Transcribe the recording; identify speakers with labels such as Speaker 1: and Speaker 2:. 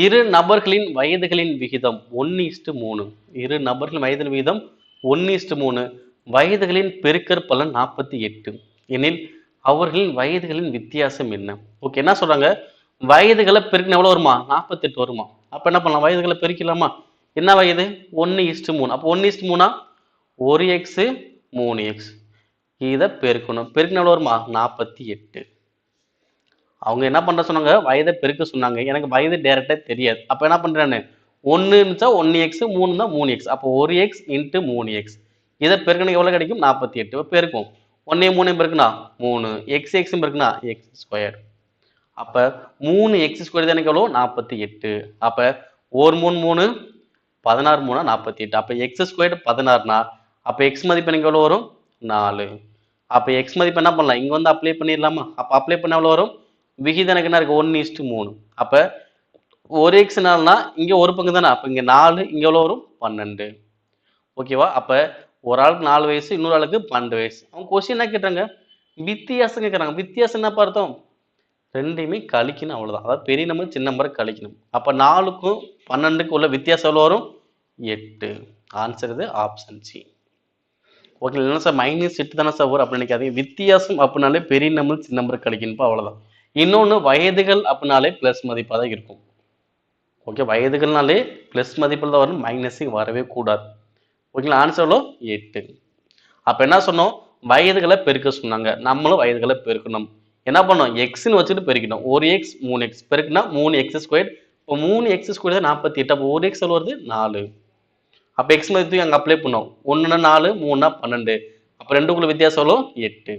Speaker 1: இரு நபர்களின் வயதுகளின் விகிதம் 1:3. இரு நபர்களின் வயதின் விகிதம் 1:3. வயதுகளின் பெருக்கற் பலன் 48 எனில் அவர்களின் வயதுகளின் வித்தியாசம் என்ன? ஓகே, என்ன சொல்றாங்க? வயதுகளை பெருக்கினா எவ்வளவு வருமா? 48 வருமா? அப்ப என்ன பண்ணலாம்? வயதுகளை பெருக்கலாமா? என்ன வயது? 1:3. அப்போ 1:3 ஒரு எக்ஸ் 3x இதை பெருக்கணும். பெருக்கினா எவ்வளவு வருமா? 48. அவங்க என்ன பண்ற சொன்னாங்க? வயதை பெருக்க சொன்னாங்க. எனக்கு வயது டைரக்டா தெரியாது. அப்ப என்ன பண்றானு? 1 இருந்துச்சா 1x, 3 இருந்தா 3x. அப்போ 1x × 3x. இதை பெருக்கணும் எவ்வளவு கிடைக்கும்? 48. பெருக்கும். 1 3 பெருக்குனா 3. x பெருக்குனா x². அப்ப 3x² தான் எனக்கு எவ்வளவு? 48. அப்ப 1 3 3 16 3 48. அப்ப x² 16னா அப்ப x மதிப்பு எனக்கு எவ்வளவு வரும்? 4. அப்ப x மதிப்பு என்ன பண்ணலாம்? இங்க வந்து அப்ளை பண்ணிடலாமா? அப்ப அப்ளை பண்ண எவ்வளவு வரும்? விகிதம் எனக்கு என்ன இருக்கு? 1:3. அப்ப 1x 4னா இங்க ஒரு பங்கு தானே. அப்ப இங்க 4, இங்க எவ்வளவு வரும்? 12. ஓகேவா? அப்ப ஒரு ஆளுக்கு 4 வயசு, இன்னொரு ஆளுக்கு 12 வயசு. அவங்க கொஸ்டின் என்ன கேட்டாங்க? வித்தியாசம் கேட்கறாங்க. வித்தியாசம் என்ன அர்த்தம்? ரெண்டையுமே கழிக்கணும், அவ்வளவுதான். அதாவது பெரிய நம்பர் சின்ன நம்பரை கழிக்கணும். அப்ப 4க்கும் 12க்கும் உள்ள வித்தியாசம் எவ்வளவு வரும்? 8. ஆன்சர் இது ஆப்ஷன் சி. ஓகே, இல்லைன்னா சார் -8 தானே சார் வரும் அப்படின்னு நினைக்காதீங்க. வித்தியாசம் அப்படின்னாலே பெரிய நம்பர் சின்ன நம்பர் கழிக்கணும், அவ்வளவுதான். இன்னொன்னு வயதுகள் அப்படின்னாலே பிளஸ் மதிப்பாக தான் இருக்கும். ஓகே, வயதுகள்னாலே பிளஸ் மதிப்பில் தான் வரும், மைனஸிங் வரவே கூடாது. ஓகேங்களா? ஆன்சர் எவ்வளோ? 8. அப்ப என்ன சொன்னோம்? வயதுகளை பெருக்க சொன்னாங்க. நம்மளும் வயதுகளை பெருக்கணும். என்ன பண்ணோம்? எக்ஸ்ன்னு வச்சுட்டு பெருக்கணும். 1x 3x பெருக்குனா 3x². இப்போ 3x² தான் 48. அப்போ 1x எவ்வளவு வருது? 4. அப்ப எக்ஸ் மதிப்பு அங்க அப்ளை பண்ணோம். 1னா 4, 3னா 12. அப்ப ரெண்டுக்குள்ள வித்தியாசம் எவ்வளோ? 8.